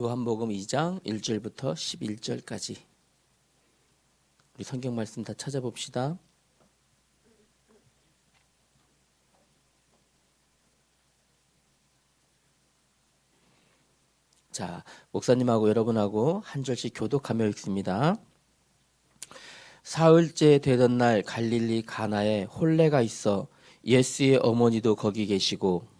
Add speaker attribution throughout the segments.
Speaker 1: 요한복음 2장 1절부터 11절까지 우리 성경 말씀 다 찾아봅시다. 자, 목사님하고 여러분하고 한 절씩 교독하며 읽습니다. 사흘째 되던 날 갈릴리 가나에 혼례가 있어 예수의 어머니도 거기 계시고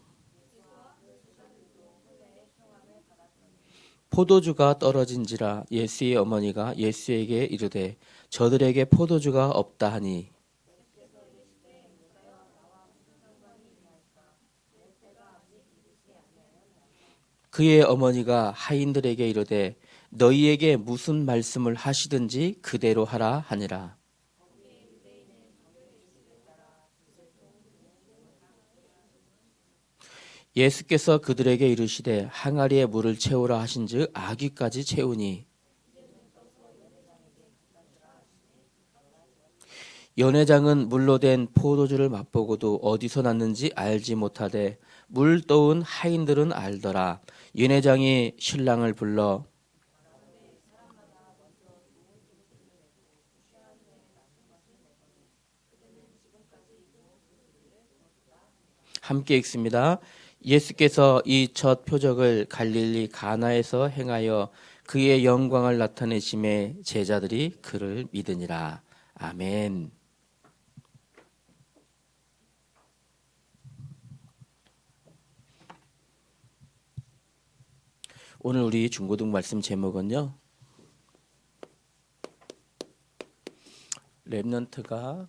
Speaker 1: 포도주가 떨어진지라 예수의 어머니가 예수에게 이르되 저들에게 포도주가 없다 하니 그의 어머니가 하인들에게 이르되 너희에게 무슨 말씀을 하시든지 그대로 하라 하니라. 예수께서 그들에게 이르시되 항아리에 물을 채우라 하신즉 아귀까지 채우니 연회장은 물로 된 포도주를 맛보고도 어디서 났는지 알지 못하되 물 떠온 하인들은 알더라. 연회장이 신랑을 불러 함께 읽습니다. 예수께서 이 첫 표적을 갈릴리 가나에서 행하여 그의 영광을 나타내심에 제자들이 그를 믿으니라. 아멘. 오늘 우리 중고등 말씀 제목은요. 렘넌트가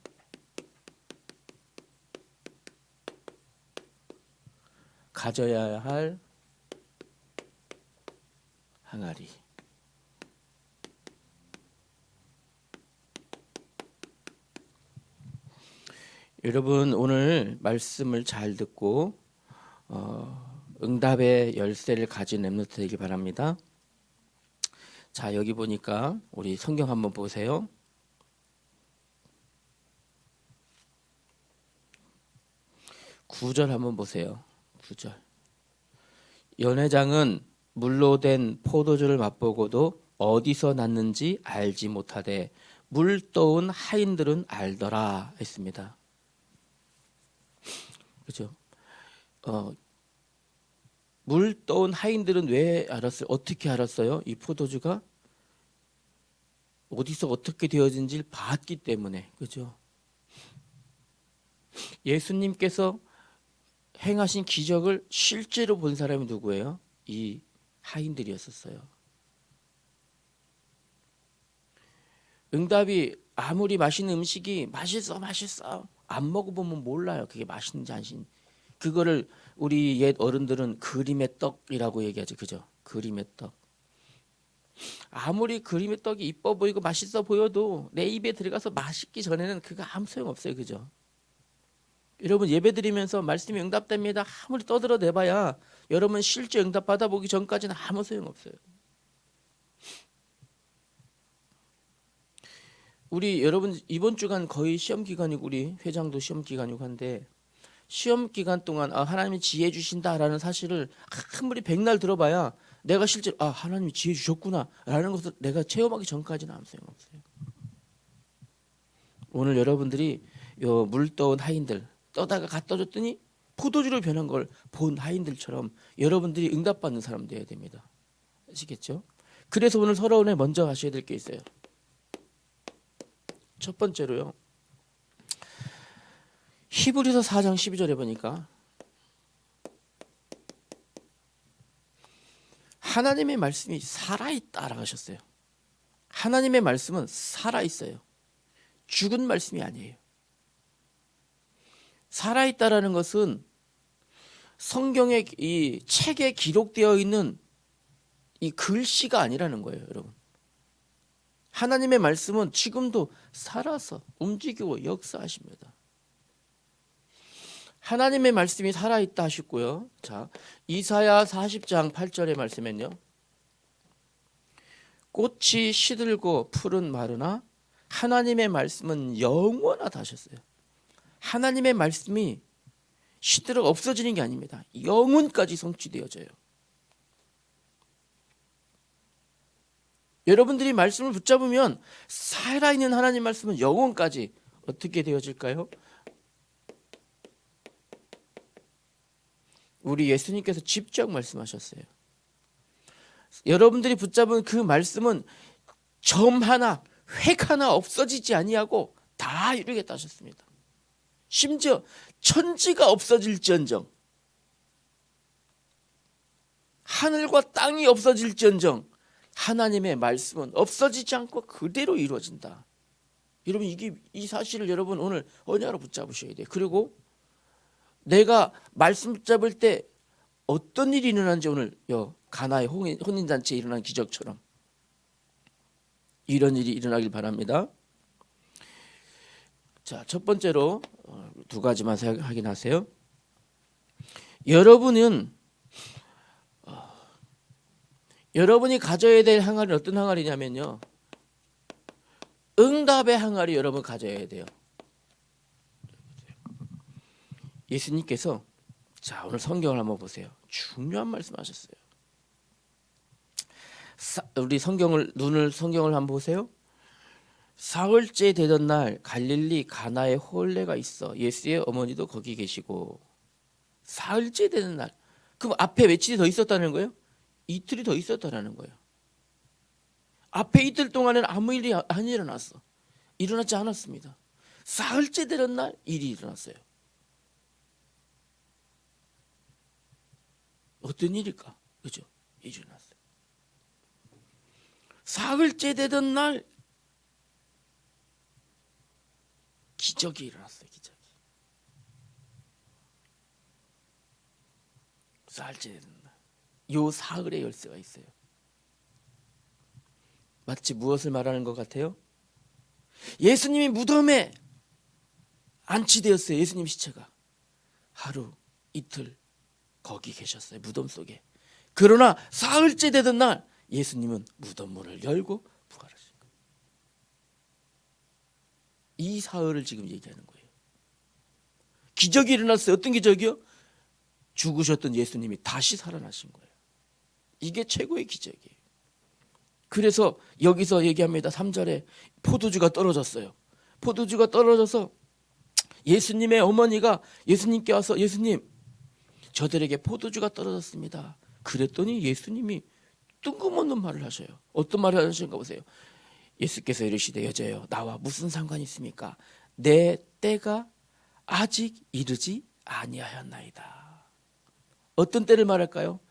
Speaker 1: 가져야 할 항아리. 여러분 오늘 말씀을 잘 듣고 응답의 열쇠를 가진 렘넌트 되길 바랍니다. 자, 여기 보니까 우리 성경 한번 보세요. 9절 한번 보세요. 9절. 연회장은 물로 된 포도주를 맛보고도 어디서 났는지 알지 못하되 물 떠온 하인들은 알더라 했습니다. 그죠? 물 떠온 하인들은 왜 알았어요? 어떻게 알았어요? 이 포도주가 어디서 어떻게 되어진지를 봤기 때문에. 그죠? 예수님께서 행하신 기적을 실제로 본 사람이 누구예요? 이 하인들이었었어요. 응답이 아무리 맛있는 음식이 맛있어 안 먹어보면 몰라요. 그게 맛있는지 아닌지. 그거를 우리 옛 어른들은 그림의 떡이라고 얘기하죠. 그죠? 그림의 떡. 아무리 그림의 떡이 이뻐 보이고 맛있어 보여도 내 입에 들어가서 맛있기 전에는 그거 아무 소용없어요. 그죠? 여러분 예배 드리면서 말씀이 응답됩니다. 아무리 떠들어대봐야 여러분 실제 응답 받아보기 전까지는 아무 소용없어요. 우리 여러분 이번 주간 거의 시험 기간이고 우리 회장도 시험 기간이고 한데 시험 기간 동안 하나님이 지혜 주신다라는 사실을 아무리 백날 들어봐야 내가 실제로 하나님이 지혜 주셨구나 라는 것을 내가 체험하기 전까지는 아무 소용없어요. 오늘 여러분들이 물 떠온 하인들 떠다가 갖다 줬더니 포도주로 변한 걸 본 하인들처럼 여러분들이 응답받는 사람 되어야 됩니다. 아시겠죠? 그래서 오늘 서론에 먼저 하셔야 될 게 있어요. 첫 번째로요. 히브리서 4장 12절에 보니까 하나님의 말씀이 살아있다라고 하셨어요. 하나님의 말씀은 살아있어요. 죽은 말씀이 아니에요. 살아있다라는 것은 성경의 이 책에 기록되어 있는 이 글씨가 아니라는 거예요, 여러분. 하나님의 말씀은 지금도 살아서 움직이고 역사하십니다. 하나님의 말씀이 살아있다 하셨고요. 자, 이사야 40장 8절의 말씀엔요. 꽃이 시들고 풀은 마르나 하나님의 말씀은 영원하다 하셨어요. 하나님의 말씀이 시들어 없어지는 게 아닙니다. 영혼까지 성취되어져요. 여러분들이 말씀을 붙잡으면 살아있는 하나님 말씀은 영원까지 어떻게 되어질까요? 우리 예수님께서 직접 말씀하셨어요. 여러분들이 붙잡은 그 말씀은 점 하나, 획 하나 없어지지 아니하고 다 이루겠다 하셨습니다. 심지어 천지가 없어질지언정, 하늘과 땅이 없어질지언정 하나님의 말씀은 없어지지 않고 그대로 이루어진다. 여러분, 이 사실을 여러분 오늘 언약으로 붙잡으셔야 돼요. 그리고 내가 말씀 붙잡을 때 어떤 일이 일어난지 오늘 가나의 혼인잔치에 일어난 기적처럼 이런 일이 일어나길 바랍니다. 자, 첫 번째로 두 가지만 확인하세요. 여러분이 가져야 될 항아리는 어떤 항아리냐면요, 응답의 항아리 여러분 가져야 돼요. 예수님께서, 자, 오늘 성경을 한번 보세요. 중요한 말씀하셨어요. 우리 성경을 한번 보세요. 사흘째 되던 날 갈릴리 가나에 혼례가 있어 예수의 어머니도 거기 계시고. 사흘째 되는 날, 그럼 앞에 며칠이 더 있었다는 거예요? 이틀이 더 있었다는 거예요. 앞에 이틀 동안에는 아무 일이 안 일어났어. 일어나지 않았습니다. 사흘째 되는 날 일이 일어났어요. 어떤 일일까? 그죠? 일어났어요. 사흘째 되던 날 기적이 일어났어요. 기적이. 사흘째 되던 날. 요 사흘의 열쇠가 있어요. 마치 무엇을 말하는 것 같아요? 예수님이 무덤에 안치되었어요. 예수님 시체가 하루 이틀 거기 계셨어요. 무덤 속에. 그러나 사흘째 되던 날 예수님은 무덤 문을 열고 부활하신 거예요. 이 사흘을 지금 얘기하는 거예요. 기적이 일어났어요. 어떤 기적이요? 죽으셨던 예수님이 다시 살아나신 거예요. 이게 최고의 기적이에요. 그래서 여기서 얘기합니다. 3절에 포도주가 떨어졌어요. 포도주가 떨어져서 예수님의 어머니가 예수님께 와서, 예수님, 저들에게 포도주가 떨어졌습니다. 그랬더니 예수님이 뜬금없는 말을 하셔요. 어떤 말을 하시는가 보세요. 예수께서 이르시되, 여자여, 나와 무슨 상관이 있습니까? 내 때가 아직 이르지 아니하였나이다. 어떤 때를 말할까요?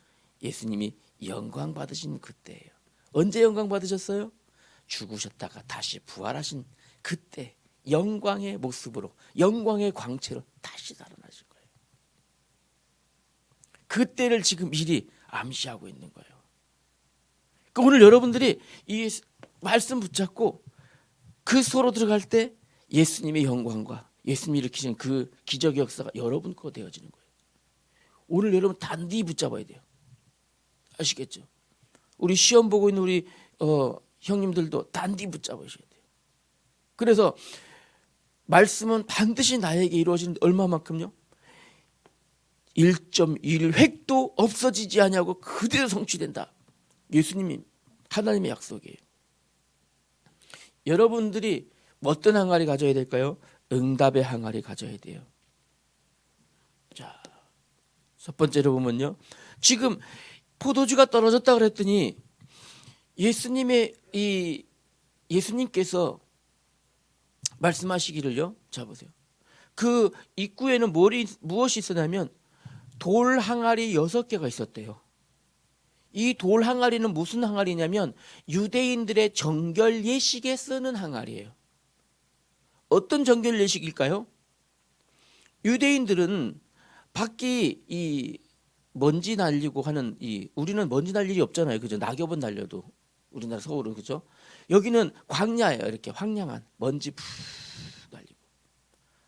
Speaker 1: 예수님이 영광 받으신 그때예요. 언제 영광 받으셨어요? 죽으셨다가 다시 부활하신 그때 영광의 모습으로, 영광의 광채로 다시 살아나신 거예요. 그때를 지금 미리 암시하고 있는 거예요. 그러니까 오늘 여러분들이 이 말씀 붙잡고 그 수로 들어갈 때 예수님의 영광과 예수님이 일으키신 그 기적의 역사가 여러분 거 되어지는 거예요. 오늘 여러분 단디 붙잡아야 돼요. 아시겠죠? 우리 시험 보고 있는 우리 형님들도 단디 붙잡으셔야 돼요. 그래서 말씀은 반드시 나에게 이루어지는데 얼마만큼요? 1.1획도 없어지지 아니하고 그대로 성취된다. 예수님이 하나님의 약속이에요. 여러분들이 어떤 항아리 가져야 될까요? 응답의 항아리 가져야 돼요. 자, 첫 번째로 보면요, 지금 포도주가 떨어졌다 그랬더니 예수님께서 말씀하시기를요. 자 보세요. 그 입구에는 무엇이 있었냐면 돌 항아리 6개가 있었대요. 이 돌 항아리는 무슨 항아리냐면 유대인들의 정결 예식에 쓰는 항아리예요. 어떤 정결 예식일까요? 유대인들은 밖이 이 먼지 날리고 하는 우리는 먼지 날 일이 없잖아요. 그죠? 낙엽은 날려도 우리나라 서울은, 그죠? 여기는 광야예요. 이렇게 황량한 먼지 푹 날리고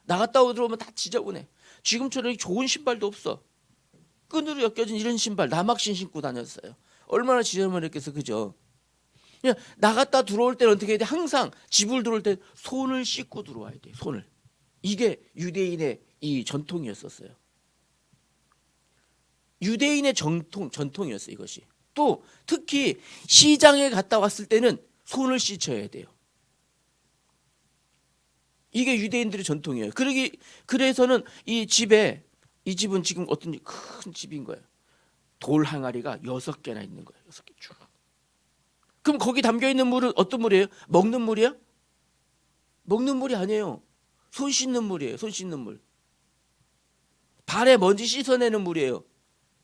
Speaker 1: 나갔다 들어오면 다 지저분해. 지금처럼 좋은 신발도 없어. 끈으로 엮여진 이런 신발 남학신 신고 다녔어요. 얼마나 지저분했겠어. 그죠? 그냥 나갔다 들어올 때는 어떻게 해야 돼? 항상 집을 들어올 때 손을 씻고 들어와야 돼. 손을. 이게 유대인의 이 전통이었었어요. 유대인의 전통이었어요. 이것이. 또 특히 시장에 갔다 왔을 때는 손을 씻어야 돼요. 이게 유대인들의 전통이에요. 그래서는 이 집은 지금 어떤 큰 집인 거예요. 돌 항아리가 6개나 있는 거예요. 6개 쭉. 그럼 거기 담겨 있는 물은 어떤 물이에요? 먹는 물이야? 먹는 물이 아니에요. 손 씻는 물이에요. 손 씻는 물. 발에 먼지 씻어내는 물이에요.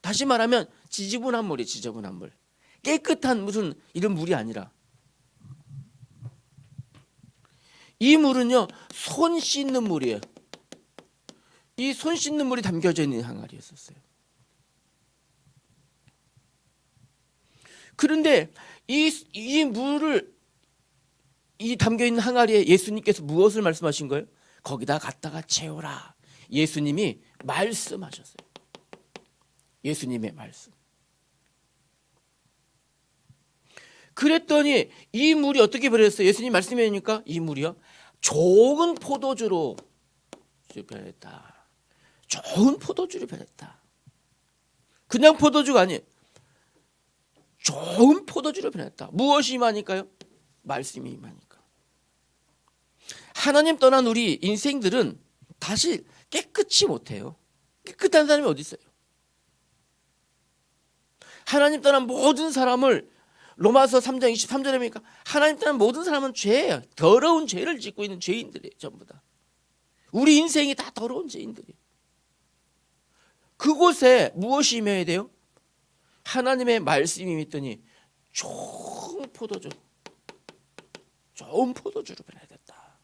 Speaker 1: 다시 말하면 지저분한 물이에요. 지저분한 물. 깨끗한 무슨 이런 물이 아니라. 이 물은요, 손 씻는 물이에요. 이 손 씻는 물이 담겨져 있는 항아리였었어요. 그런데 이 물을 이 담겨있는 항아리에 예수님께서 무엇을 말씀하신 거예요? 거기다 갖다가 채워라. 예수님이 말씀하셨어요. 예수님의 말씀. 그랬더니 이 물이 어떻게 변했어요? 예수님 말씀이니까 이 물이요, 좋은 포도주로 변했다. 좋은 포도주로 변했다. 그냥 포도주가 아니에요. 좋은 포도주로 변했다. 무엇이 임하니까요? 말씀이 임하니까. 하나님 떠난 우리 인생들은 다시 깨끗이 못해요. 깨끗한 사람이 어디 있어요? 하나님 떠난 모든 사람을 로마서 3장 23절에 보니까 하나님 떠난 모든 사람은 죄예요. 더러운 죄를 짓고 있는 죄인들이에요. 전부 다. 우리 인생이 다 더러운 죄인들이에요. 그곳에 무엇이 임해야 돼요? 하나님의 말씀이 임했더니 좋은 포도주, 좋은 포도주로 변해야 됐다.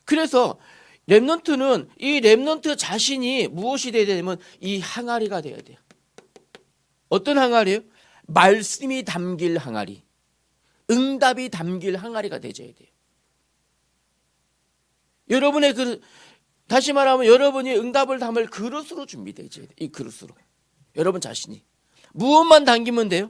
Speaker 1: 그래서 렘넌트는 이 렘넌트 자신이 무엇이 되어야 되냐면 이 항아리가 되어야 돼요. 어떤 항아리예요? 말씀이 담길 항아리, 응답이 담길 항아리가 되어야 돼요. 여러분의 다시 말하면 여러분이 응답을 담을 그릇으로 준비되어야 돼요. 이 그릇으로. 여러분 자신이. 무엇만 담기면 돼요?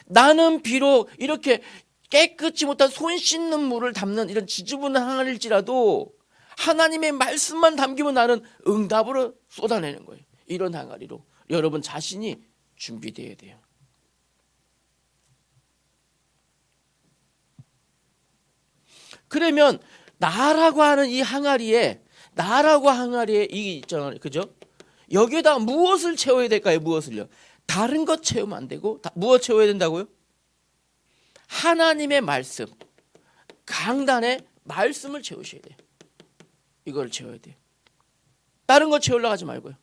Speaker 1: 나는 비록 이렇게 깨끗이 못한 손 씻는 물을 담는 이런 지저분한 항아리일지라도 하나님의 말씀만 담기면 나는 응답으로 쏟아내는 거예요. 이런 항아리로 여러분 자신이 준비되어야 돼요. 그러면 나라고 하는 이 항아리에 이 있잖아요. 그죠? 여기에다 무엇을 채워야 될까요? 무엇을요? 다른 것 채우면 안 되고 무엇 채워야 된다고요? 하나님의 말씀, 강단에 말씀을 채우셔야 돼요. 이걸 채워야 돼요. 다른 거 채우려고 하지 말고요.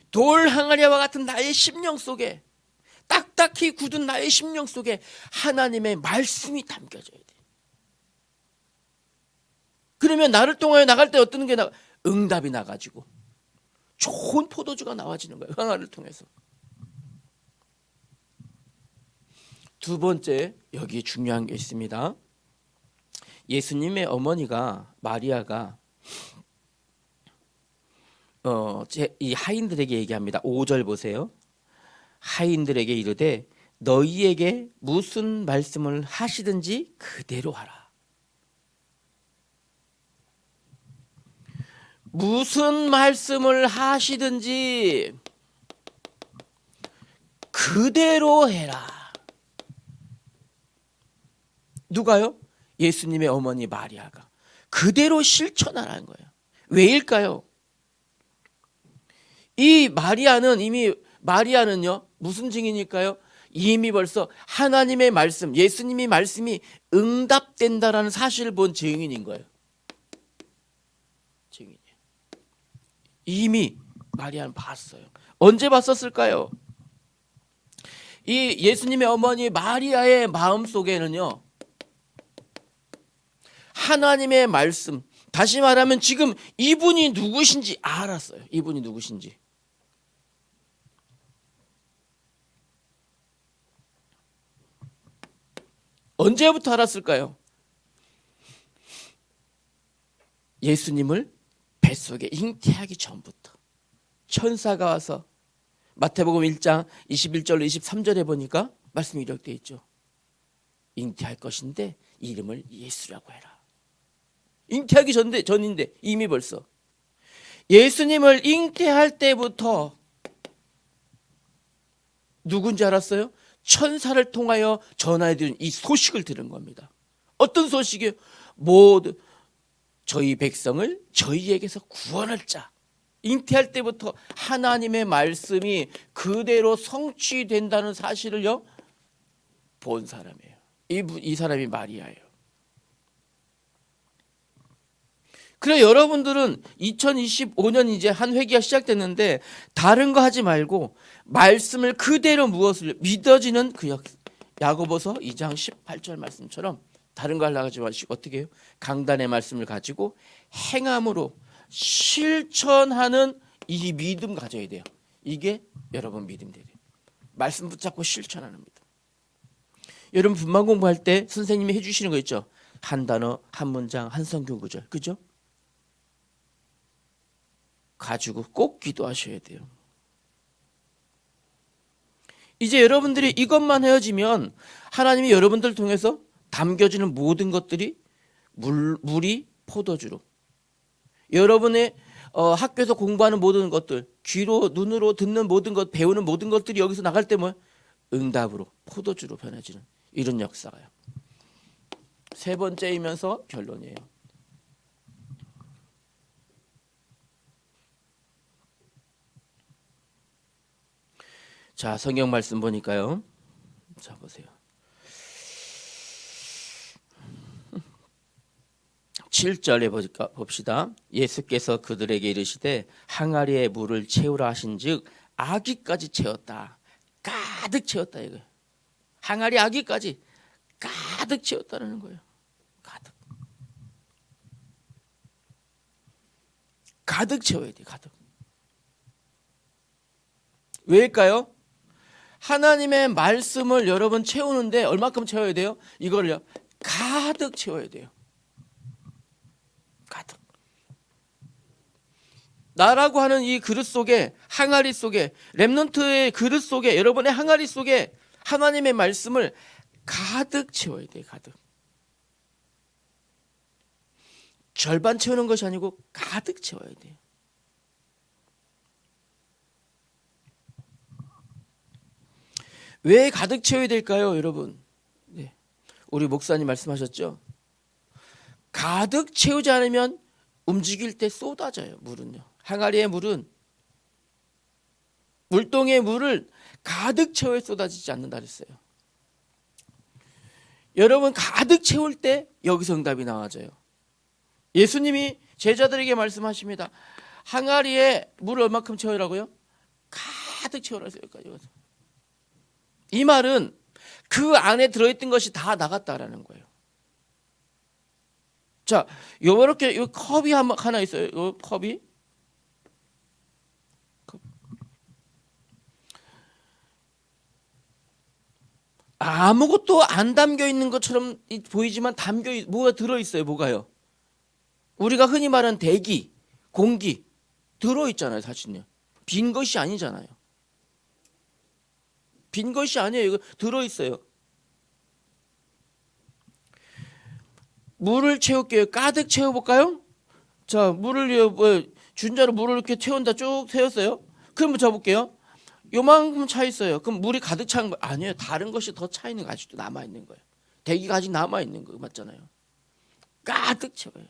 Speaker 1: 돌 항아리와 같은 나의 심령 속에, 딱딱히 굳은 나의 심령 속에 하나님의 말씀이 담겨져야 돼요. 그러면 나를 통하여 나갈 때 어떤 게 응답이 나가지고 좋은 포도주가 나와지는 거예요. 항아리를 통해서. 두 번째, 여기 중요한 게 있습니다. 예수님의 어머니가 마리아가 이 하인들에게 얘기합니다. 5절 보세요. 하인들에게 이르되 너희에게 무슨 말씀을 하시든지 그대로 하라. 무슨 말씀을 하시든지 그대로 해라. 누가요? 예수님의 어머니 마리아가 그대로 실천하라는 거예요. 왜일까요? 이 마리아는요 무슨 증인일까요? 이미 벌써 하나님의 말씀, 예수님의 말씀이 응답된다라는 사실을 본 증인인 거예요. 증인이에요. 이미 마리아는 봤어요. 언제 봤었을까요? 이 예수님의 어머니 마리아의 마음 속에는요 하나님의 말씀, 다시 말하면 지금 이분이 누구신지 알았어요. 이분이 누구신지. 언제부터 알았을까요? 예수님을 뱃속에 잉태하기 전부터 천사가 와서 마태복음 1장 21절로 23절에 보니까 말씀이 이렇게 되어 있죠. 잉태할 것인데 이름을 예수라고 해라. 잉태하기 전인데 이미 벌써 예수님을 잉태할 때부터 누군지 알았어요? 천사를 통하여 전하여드린 이 소식을 들은 겁니다. 어떤 소식이요? 모두 저희 백성을 저희에게서 구원할 자. 잉태할 때부터 하나님의 말씀이 그대로 성취된다는 사실을요 본 사람이에요. 이 사람이 마리아예요. 그래 여러분들은 2025년 이제 한 회기가 시작됐는데 다른 거 하지 말고 말씀을 그대로 무엇을 믿어지는 그 야고보서 2장 18절 말씀처럼 다른 거 하려고 하지 마시고 어떻게 해요? 강단의 말씀을 가지고 행함으로 실천하는 이 믿음 가져야 돼요. 이게 여러분 믿음 돼요. 말씀 붙잡고 실천하는 믿음. 여러분 분만 공부할 때 선생님이 해주시는 거 있죠? 한 단어, 한 문장, 한 성경 구절, 그죠? 가지고 꼭 기도하셔야 돼요. 이제 여러분들이 이것만 헤어지면 하나님이 여러분들을 통해서 담겨지는 모든 것들이 물이 포도주로 여러분의 학교에서 공부하는 모든 것들 귀로 눈으로 듣는 모든 것 배우는 모든 것들이 여기서 나갈 때 뭐 응답으로 포도주로 변해지는 이런 역사가요. 세 번째이면서 결론이에요. 자, 성경 말씀 보니까요. 자, 보세요. 7절에 봅시다. 예수께서 그들에게 이르시되 항아리에 물을 채우라 하신즉 아기까지 채웠다. 가득 채웠다 이거예요. 항아리 아기까지 가득 채웠다는 거예요. 가득 채워야 돼. 가득. 왜일까요? 하나님의 말씀을 여러분 채우는데 얼마큼 채워야 돼요? 이거를요 가득 채워야 돼요. 가득. 나라고 하는 이 그릇 속에 항아리 속에 렘넌트의 그릇 속에 여러분의 항아리 속에 하나님의 말씀을 가득 채워야 돼요. 가득. 절반 채우는 것이 아니고 가득 채워야 돼요. 왜 가득 채워야 될까요, 여러분? 네. 우리 목사님 말씀하셨죠? 가득 채우지 않으면 움직일 때 쏟아져요. 물은요. 항아리의 물은 물동의 물을 가득 채워야 쏟아지지 않는다 그랬어요. 여러분 가득 채울 때 여기서 응답이 나와져요. 예수님이 제자들에게 말씀하십니다. 항아리에 물을 얼마큼 채우라고요? 가득 채우라 해서 여기까지 와서. 이 말은 그 안에 들어있던 것이 다 나갔다라는 거예요. 자, 요렇게 요 컵이 하나 있어요. 요 컵이 아무것도 안 담겨 있는 것처럼 보이지만 뭐가 들어 있어요. 뭐가요? 우리가 흔히 말하는 대기, 공기 들어 있잖아요. 사실은요. 빈 것이 아니잖아요. 빈 것이 아니에요. 이거 들어 있어요. 물을 채울게요. 가득 채워볼까요? 자, 물을 준자로 물을 이렇게 채운다 쭉 세웠어요. 그럼 잡을게요. 요만큼 차 있어요. 그럼 물이 가득 찬 거 아니에요. 다른 것이 더 차 있는 거 아직도 남아 있는 거예요. 대기가 아직 남아 있는 거 맞잖아요. 가득 채워요.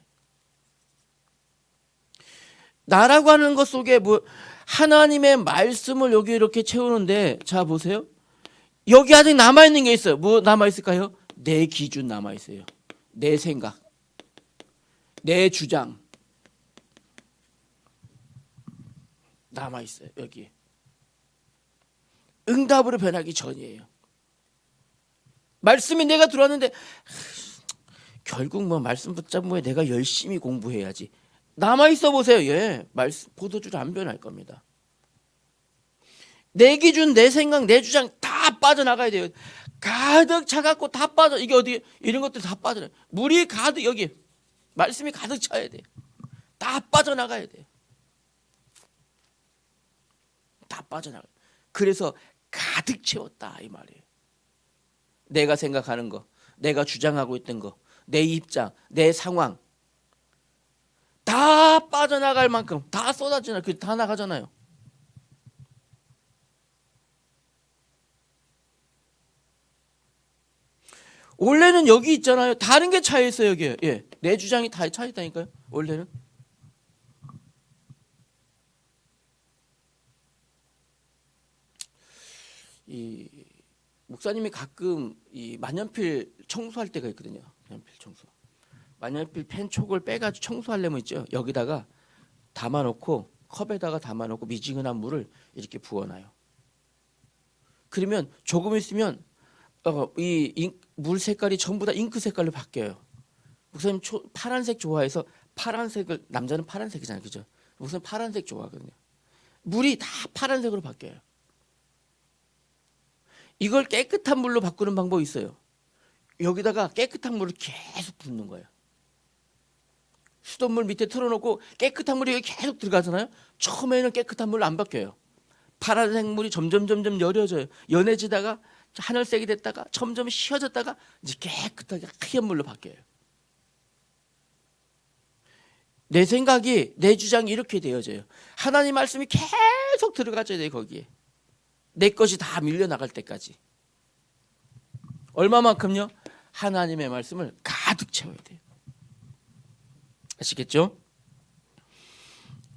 Speaker 1: 나라고 하는 것 속에 하나님의 말씀을 여기 이렇게 채우는데 자 보세요. 여기 아직 남아 있는 게 있어요. 뭐 남아 있을까요? 내 기준 남아 있어요. 내 생각, 내 주장 남아 있어요. 여기 응답으로 변하기 전이에요. 말씀이 내가 들어왔는데 결국 뭐 말씀 붙잡으면 내가 열심히 공부해야지. 남아 있어 보세요. 예, 말씀 포도주를 안 변할 겁니다. 내 기준, 내 생각, 내 주장 다 빠져나가야 돼요. 가득 차갖고 다 빠져. 이게 어디 이런 것들 다 빠져나가요. 물이 가득 여기 말씀이 가득 차야 돼요. 다 빠져나가야 돼요. 다 빠져나가요. 그래서 가득 채웠다 이 말이에요. 내가 생각하는 거, 내가 주장하고 있던 거, 내 입장, 내 상황 다 빠져나갈 만큼 다 쏟아지나 그 다 나가잖아요. 원래는 여기 있잖아요. 다른 게 차여 있어요 여기에. 예, 내 주장이 다 차 있다니까요. 원래는. 이 목사님이 가끔 이 만년필 청소할 때가 있거든요. 만년필 청소. 만년필 펜촉을 빼가지고 청소하려면 있죠. 여기다가 담아놓고 컵에다가 담아놓고 미지근한 물을 이렇게 부어놔요. 그러면 조금 있으면 이 물 색깔이 전부 다 잉크 색깔로 바뀌어요. 목사님 파란색 좋아해서 파란색을 남자는 파란색이잖아요, 그죠? 목사님 파란색 좋아하거든요. 물이 다 파란색으로 바뀌어요. 이걸 깨끗한 물로 바꾸는 방법이 있어요. 여기다가 깨끗한 물을 계속 붓는 거예요. 수돗물 밑에 틀어놓고 깨끗한 물이 여기 계속 들어가잖아요. 처음에는 깨끗한 물로 안 바뀌어요. 파란색 물이 점점 여려져요. 연해지다가 하늘색이 됐다가 점점 쉬어졌다가 이제 깨끗하게 하얀 물로 바뀌어요. 내 생각이 내 주장이 이렇게 되어져요. 하나님 말씀이 계속 들어가줘야 돼요. 거기에 내 것이 다 밀려나갈 때까지. 얼마만큼요? 하나님의 말씀을 가득 채워야 돼요. 아시겠죠?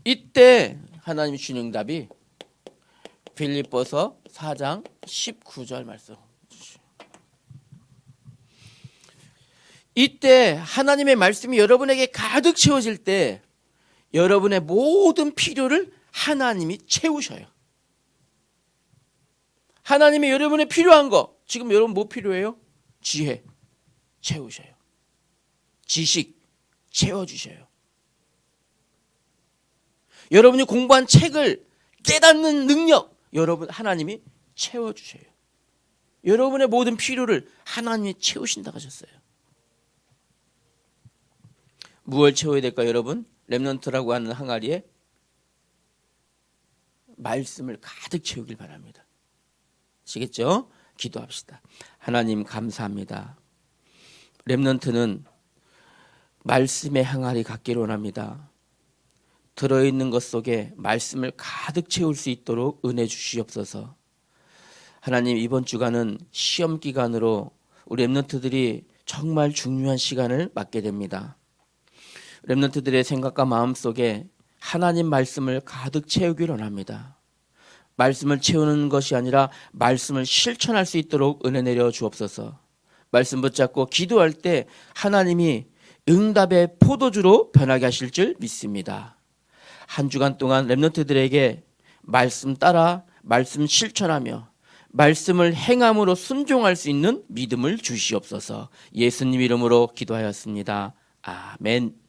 Speaker 1: 이때 하나님이 주는 응답이 빌립보서 4장 19절 말씀. 이때 하나님의 말씀이 여러분에게 가득 채워질 때 여러분의 모든 필요를 하나님이 채우셔요. 하나님이 여러분의 필요한 거, 지금 여러분 뭐 필요해요? 지혜 채우셔요. 지식 채워주셔요. 여러분이 공부한 책을 깨닫는 능력, 여러분 하나님이 채워주셔요. 여러분의 모든 필요를 하나님이 채우신다고 하셨어요. 무엇을 채워야 될까요, 여러분? 렘넌트라고 하는 항아리에 말씀을 가득 채우길 바랍니다. 아시겠죠? 기도합시다. 하나님 감사합니다. 렘넌트는 말씀의 항아리 갖기를 원합니다. 들어있는 것 속에 말씀을 가득 채울 수 있도록 은혜 주시옵소서. 하나님, 이번 주간은 시험 기간으로 우리 렘넌트들이 정말 중요한 시간을 맞게 됩니다. 렘넌트들의 생각과 마음 속에 하나님 말씀을 가득 채우기를 원합니다. 말씀을 채우는 것이 아니라 말씀을 실천할 수 있도록 은혜 내려 주옵소서. 말씀 붙잡고 기도할 때 하나님이 응답의 포도주로 변하게 하실 줄 믿습니다. 한 주간 동안 렘넌트들에게 말씀 따라 말씀 실천하며 말씀을 행함으로 순종할 수 있는 믿음을 주시옵소서. 예수님 이름으로 기도하였습니다. 아멘.